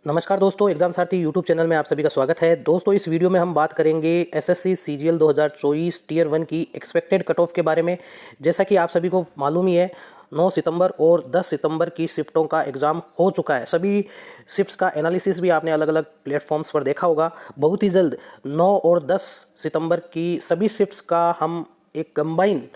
नमस्कार दोस्तों, एग्जाम सारथी YouTube channel में आप सभी का स्वागत है। दोस्तों, इस वीडियो में हम बात करेंगे एसएससी सीजीएल 2024 टियर 1 की एक्सपेक्टेड कट ऑफ के बारे में। जैसा कि आप सभी को मालूम ही है, 9 सितंबर और 10 सितंबर की शिफ्टों का एग्ज़ाम हो चुका है। सभी शिफ्ट्स का एनालिसिस भी आपने अलग अलग प्लेटफॉर्म्स पर देखा होगा। बहुत ही जल्द 9 और 10 सितंबर की सभी शिफ्ट्स का हम एक कंबाइन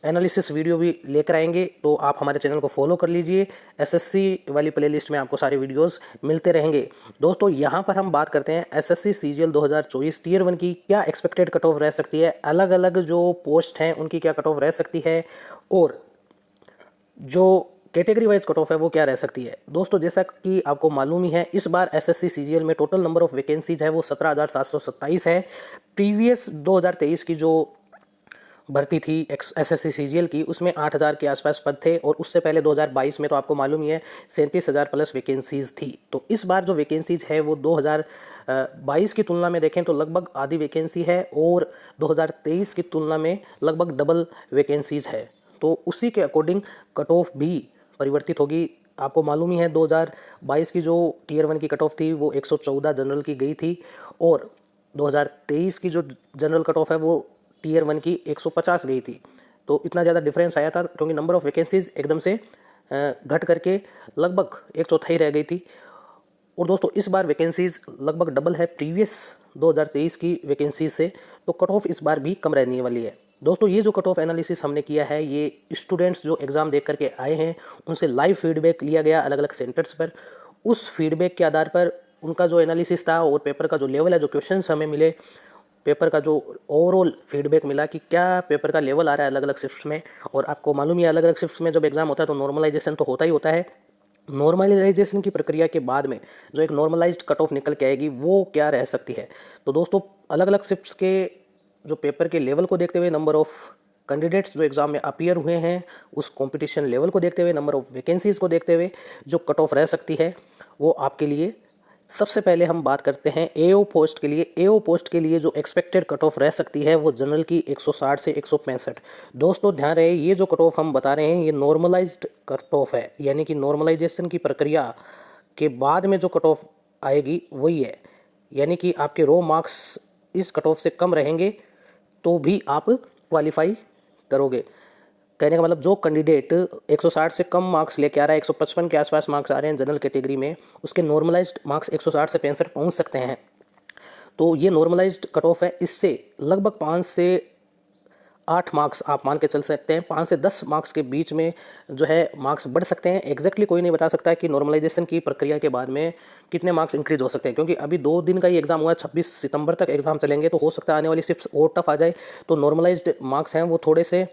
एनालिसिस वीडियो भी लेकर आएंगे, तो आप हमारे चैनल को फॉलो कर लीजिए। एसएससी वाली प्लेलिस्ट में आपको सारे वीडियोस मिलते रहेंगे। दोस्तों, यहाँ पर हम बात करते हैं एसएससी सीजीएल 2024 टियर 1 की क्या एक्सपेक्टेड कट ऑफ रह सकती है, अलग अलग जो पोस्ट हैं उनकी क्या कट ऑफ रह सकती है, और जो कैटेगरी वाइज कट ऑफ है वो क्या रह सकती है। दोस्तों, जैसा कि आपको मालूम ही है, इस बार एसएससी सीजीएल में टोटल नंबर ऑफ वैकेंसीज है वो 17,727 है। प्रीवियस 2023 की जो भर्ती थी एसएससी सीजीएल की, उसमें 8,000 के आसपास पद थे, और उससे पहले 2022 में तो आपको मालूम ही है 37,000 प्लस वैकेंसीज थी। तो इस बार जो वैकेंसीज है वो 2022 की तुलना में देखें तो लगभग आधी वैकेंसी है, और 2023 की तुलना में लगभग डबल वैकेंसीज है। तो उसी के अकॉर्डिंग कट ऑफ भी परिवर्तित होगी। आपको मालूम ही है 2022 की जो टियर 1 की कट ऑफ थी वो 114 जनरल की गई थी, और 2023 की जो जनरल कट ऑफ है वो टियर 1 की 150 गई थी। तो इतना ज़्यादा डिफरेंस आया था क्योंकि नंबर ऑफ़ वैकेंसीज एकदम से घट करके लगभग एक चौथाई रह गई थी। और दोस्तों, इस बार वैकेंसीज लगभग डबल है प्रीवियस 2023 की वैकेंसीज से, तो कट ऑफ इस बार भी कम रहने वाली है। दोस्तों, ये जो कट ऑफ एनालिसिस हमने किया है, ये स्टूडेंट्स जो एग्ज़ाम देख करके आए हैं उनसे लाइव फीडबैक लिया गया अलग अलग सेंटर्स पर। उस फीडबैक के आधार पर उनका जो एनालिसिस था और पेपर का जो लेवल है, जो क्वेश्चंस हमें मिले, पेपर का जो ओवरऑल फीडबैक मिला कि क्या पेपर का लेवल आ रहा है अलग अलग शिफ्ट्स में। और आपको मालूम ही है, अलग अलग शिफ्ट्स में जब एग्जाम होता है तो नॉर्मलाइजेशन तो होता ही होता है। नॉर्मलाइजेशन की प्रक्रिया के बाद में जो एक नॉर्मलाइज्ड कट ऑफ निकल के आएगी वो क्या रह सकती है। तो दोस्तों, अलग अलग शिफ्ट्स के जो पेपर के लेवल को देखते हुए, नंबर ऑफ़ कैंडिडेट्स जो एग्ज़ाम में अपीयर हुए हैं, उस कंपटीशन लेवल को देखते हुए, नंबर ऑफ़ वैकेंसीज़ को देखते हुए जो कट ऑफ रह सकती है वो आपके लिए, सबसे पहले हम बात करते हैं एओ पोस्ट के लिए। एओ पोस्ट के लिए जो एक्सपेक्टेड कट ऑफ रह सकती है वो जनरल की 160 से 165। दोस्तों, ध्यान रहे, ये जो कट ऑफ हम बता रहे हैं ये नॉर्मलाइज्ड कट ऑफ है, यानी कि नॉर्मलाइजेशन की प्रक्रिया के बाद में जो कट ऑफ आएगी वही है। यानी कि आपके रो मार्क्स इस कट ऑफ से कम रहेंगे तो भी आप क्वालिफाई करोगे। कहने का मतलब, जो कैंडिडेट 160 से कम मार्क्स लेके आ रहा है, 155 के आसपास मार्क्स आ रहे हैं जनरल कैटेगरी में, उसके नॉर्मलाइज्ड मार्क्स 160 से 65 पहुंच सकते हैं। तो ये नॉर्मलाइज्ड कट ऑफ है। इससे लगभग 5 से 8 मार्क्स आप मान के चल सकते हैं, 5 से 10 मार्क्स के बीच में जो है मार्क्स बढ़ सकते हैं। एग्जैक्टली कोई नहीं बता सकता कि नॉर्मलाइजेशन की प्रक्रिया के बाद में कितने मार्क्स इंक्रीज हो सकते हैं, क्योंकि अभी 2 दिन का ही एग्जाम हुआ है, 26 सितंबर तक एग्जाम चलेंगे। तो हो सकता है आने वाली शिफ्ट्स और टफ आ जाए, तो नॉर्मलाइज्ड मार्क्स हैं वो थोड़े से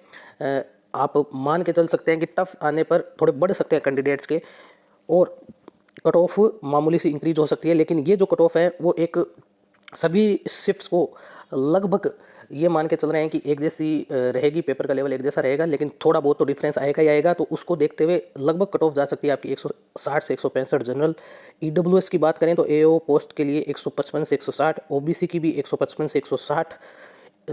आप मान के चल सकते हैं कि टफ आने पर थोड़े बढ़ सकते हैं कैंडिडेट्स के, और कट ऑफ मामूली सी इंक्रीज हो सकती है। लेकिन ये जो कट ऑफ है वो एक सभी शिफ्ट्स को लगभग ये मान के चल रहे हैं कि एक जैसी रहेगी, पेपर का लेवल एक जैसा रहेगा, लेकिन थोड़ा बहुत तो डिफरेंस आएगा ही आएगा। तो उसको देखते हुए लगभग कट ऑफ जा सकती है आपकी 160 से 165 जनरल। ईडब्ल्यूएस की बात करें तो एओ पोस्ट के लिए 155 से 160, ओबीसी की भी 155 से 160,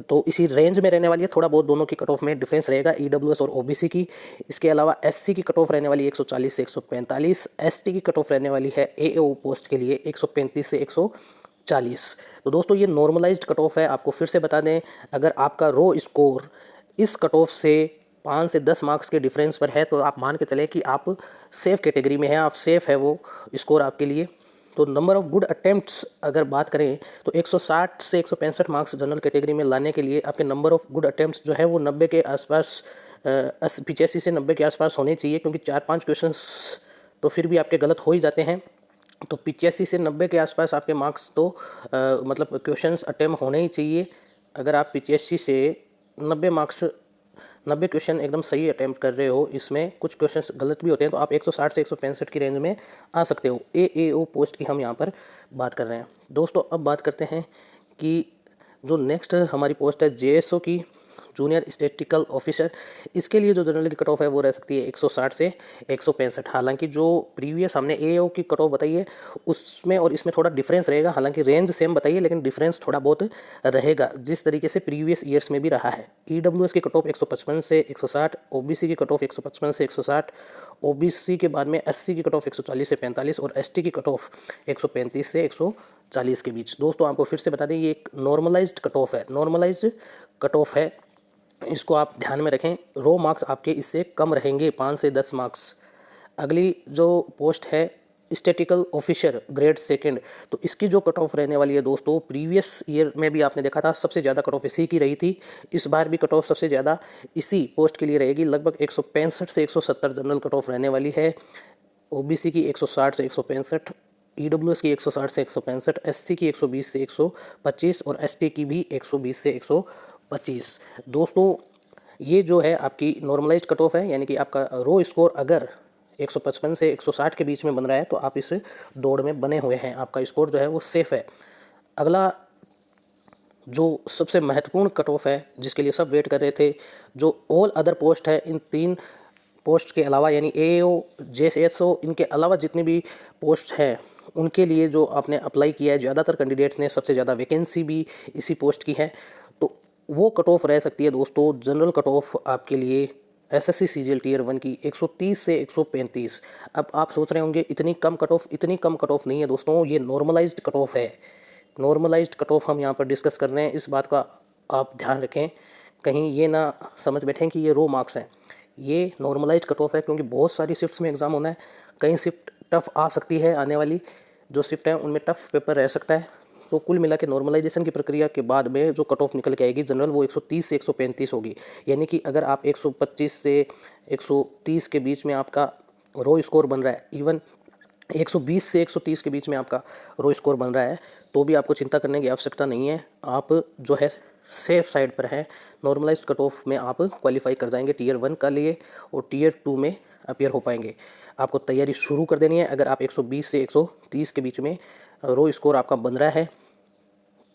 तो इसी रेंज में रहने वाली है। थोड़ा बहुत दोनों की कट ऑफ में डिफरेंस रहेगा, ईडब्ल्यूएस और ओबीसी की। इसके अलावा एससी की कट ऑफ रहने वाली है 140 से 145, एसटी की कट ऑफ रहने वाली है एओ पोस्ट के लिए 135 से 140। तो दोस्तों, ये नॉर्मलाइज्ड कट ऑफ है। आपको फिर से बता दें, अगर आपका रो स्कोर इस कट ऑफ से 5 से 10 मार्क्स के डिफरेंस पर है तो आप मान के चलें कि आप सेफ कैटेगरी में हैं, आप सेफ है वो स्कोर आपके लिए। तो नंबर ऑफ़ गुड अटेम्प्ट्स अगर बात करें तो 160 से 165 मार्क्स जनरल कैटेगरी में लाने के लिए आपके नंबर ऑफ़ गुड अटेम्प्ट्स जो है वो 90 के आसपास, 85 से 90 के आसपास होने चाहिए, क्योंकि 4-5 क्वेश्चंस तो फिर भी आपके गलत हो ही जाते हैं। तो 85 से 90 के आसपास आपके मार्क्स तो मतलब क्वेश्चंस अटेम्प्ट होने ही चाहिए। अगर आप 85 से 90 मार्क्स, 90 क्वेश्चन एकदम सही अटैम्प्ट कर रहे हो, इसमें कुछ क्वेश्चंस गलत भी होते हैं, तो आप 160 से 165 की रेंज में आ सकते हो। एओ पोस्ट की हम यहाँ पर बात कर रहे हैं। दोस्तों, अब बात करते हैं कि जो नेक्स्ट हमारी पोस्ट है जेएसओ की। जूनियर स्टैटिस्टिकल ऑफिसर, इसके लिए जो जनरल की कट ऑफ है वो रह सकती है 160 से 165। हालांकि जो प्रीवियस हमने एओ की कट ऑफ बताई है उसमें और इसमें थोड़ा डिफरेंस रहेगा। हालांकि रेंज सेम बताइए लेकिन डिफरेंस थोड़ा बहुत रहेगा, जिस तरीके से प्रीवियस ईयर्स में भी रहा है। ईडब्ल्यूएस की कट ऑफ 155 से 160, ओबीसी की कट ऑफ 155 से 160, ओबीसी के बाद में एससी की कट ऑफ 140 से 45 और एसटी की कट ऑफ 135 से 140 के बीच। दोस्तों आपको फिर से बता दें ये एक नॉर्मलाइज्ड कट ऑफ है, नॉर्मलाइज्ड कट ऑफ है, इसको आप ध्यान में रखें। रो मार्क्स आपके इससे कम रहेंगे, 5 से 10 मार्क्स। अगली जो पोस्ट है स्टैटिस्टिकल ऑफिसर ग्रेड सेकंड, तो इसकी जो कट ऑफ रहने वाली है दोस्तों, प्रीवियस ईयर में भी आपने देखा था सबसे ज़्यादा कट ऑफ इसी की रही थी। इस बार भी कट ऑफ सबसे ज़्यादा इसी पोस्ट के लिए रहेगी, लगभग 165 से 170 जनरल कट ऑफ रहने वाली है। ओबीसी की 160 से 165, ईडब्ल्यूएस की 160 से 165, एससी की 120 से 125 और एसटी की भी 120 से 125। दोस्तों ये जो है आपकी नॉर्मलाइज्ड कट ऑफ है, यानी कि आपका रो स्कोर अगर 155 से 160 के बीच में बन रहा है तो आप इस दौड़ में बने हुए हैं, आपका स्कोर जो है वो सेफ है। अगला जो सबसे महत्वपूर्ण कट ऑफ है जिसके लिए सब वेट कर रहे थे, जो ऑल अदर पोस्ट है, इन 3 पोस्ट के अलावा यानी एओ जेएसओ इनके अलावा जितनी भी पोस्ट हैं उनके लिए जो आपने अप्लाई किया है, ज़्यादातर कैंडिडेट्स ने, सबसे ज़्यादा वैकेंसी भी इसी पोस्ट की है, तो वो कट ऑफ रह सकती है दोस्तों। जनरल कट ऑफ आपके लिए एसएससी सीजीएल टीयर 1 की 130 से 135। अब आप सोच रहे होंगे इतनी कम कट ऑफ नहीं है दोस्तों, ये नॉर्मलाइज्ड कट ऑफ है। नॉर्मलाइज्ड कट ऑफ हम यहाँ पर डिस्कस कर रहे हैं, इस बात का आप ध्यान रखें, कहीं ये ना समझ बैठें कि ये रो मार्क्स हैं। ये नॉर्मलाइज्ड कट ऑफ है क्योंकि बहुत सारी शिफ्ट्स में एग्ज़ाम होना है, कई शिफ्ट टफ आ सकती है, आने वाली जो शिफ्ट है उनमें टफ पेपर रह सकता है। तो कुल मिला के नॉर्मलाइजेशन की प्रक्रिया के बाद में जो कट ऑफ निकल के आएगी जनरल, वो 130 से 135 होगी। यानी कि अगर आप 125 से 130 के बीच में आपका रो स्कोर बन रहा है, इवन 120 से 130 के बीच में आपका रो स्कोर बन रहा है, तो भी आपको चिंता करने की आवश्यकता नहीं है। आप जो है सेफ साइड पर हैं, नॉर्मलाइज्ड कट ऑफ में आप क्वालिफाई कर जाएंगे टीयर 1 का लिए और टीयर 2 में अपीयर हो पाएंगे। आपको तैयारी शुरू कर देनी है अगर आप 120 से 130 के बीच में रो स्कोर आपका बन रहा है।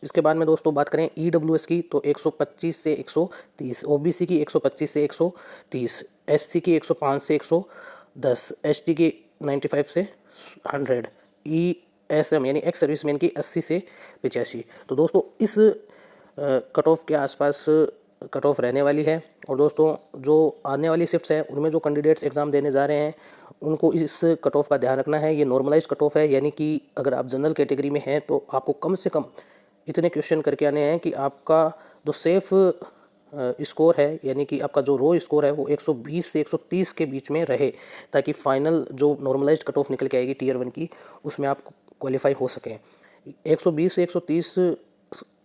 इसके बाद में दोस्तों बात करें ईडब्ल्यूएस की, तो 125 से 130, ओबीसी की 125 से 130, एससी की 105 से 110, एसटी की 95 से 100, ईएसएम यानी एक्स सर्विसमैन की 80 से 85। तो दोस्तों इस कट ऑफ के आसपास कट ऑफ रहने वाली है। और दोस्तों जो आने वाली शिफ्ट्स हैं उनमें जो कैंडिडेट्स एग्ज़ाम देने जा रहे हैं उनको इस कट ऑफ का ध्यान रखना है। ये नॉर्मलाइज कट ऑफ है, यानी कि अगर आप जनरल कैटेगरी में हैं तो आपको कम से कम इतने क्वेश्चन करके आने हैं कि आपका जो सेफ स्कोर है, यानी कि आपका जो रो स्कोर है वो 120 से 130 के बीच में रहे, ताकि फाइनल जो नॉर्मलाइज्ड कट ऑफ निकल के आएगी टीयर 1 की उसमें आप क्वालिफाई हो सकें। 120 से 130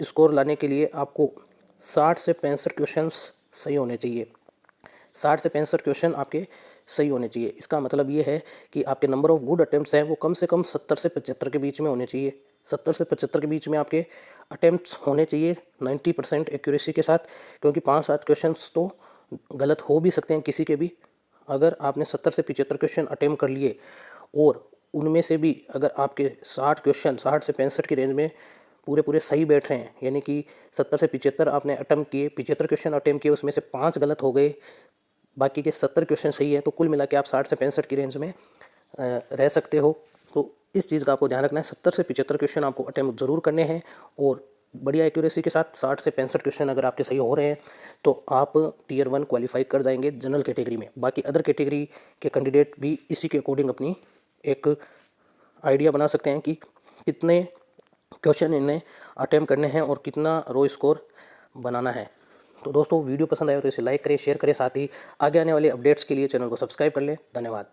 स्कोर लाने के लिए आपको 60 से 65 क्वेश्चंस सही होने चाहिए। 60 से 65 क्वेश्चन आपके सही होने चाहिए। इसका मतलब ये है कि आपके नंबर ऑफ़ गुड अटैम्प्ट्स हैं वो कम से कम 70 से 75 के बीच में होने चाहिए। 70 से 75 के बीच में आपके अटैम्प्ट्स होने चाहिए 90% एक्यूरेसी के साथ, क्योंकि 5-7 क्वेश्चंस तो गलत हो भी सकते हैं किसी के भी। अगर आपने 70 से 75 क्वेश्चन अटैम्प्ट कर लिए और उनमें से भी अगर आपके 60 क्वेश्चन 60 से 65 की रेंज में पूरे सही बैठ रहे हैं, यानी कि 70 से 75 आपने अटैम्प्ट किए, 75 क्वेश्चन अटैम्प्ट किए, उसमें से 5 गलत हो गए, बाकी के 70 क्वेश्चन सही है, तो कुल मिला के आप 60 से 65 की रेंज में रह सकते हो। तो इस चीज़ का आपको ध्यान रखना है, 70 से 75 क्वेश्चन आपको अटैम्प्ट ज़रूर करने हैं और बढ़िया एक्यूरेसी के साथ 60 से 65 क्वेश्चन अगर आपके सही हो रहे हैं तो आप टीयर 1 क्वालिफाई कर जाएंगे जनरल कैटेगरी में। बाकी अदर कैटेगरी के कैंडिडेट भी इसी के अकॉर्डिंग अपनी एक आइडिया बना सकते हैं कि कितने क्वेश्चन इन्हें अटैम्प्ट करने हैं और कितना रो स्कोर बनाना है। तो दोस्तों वीडियो पसंद आया तो इसे लाइक करें, शेयर करें, साथ ही आगे आने वाले अपडेट्स के लिए चैनल को सब्सक्राइब कर लें। धन्यवाद।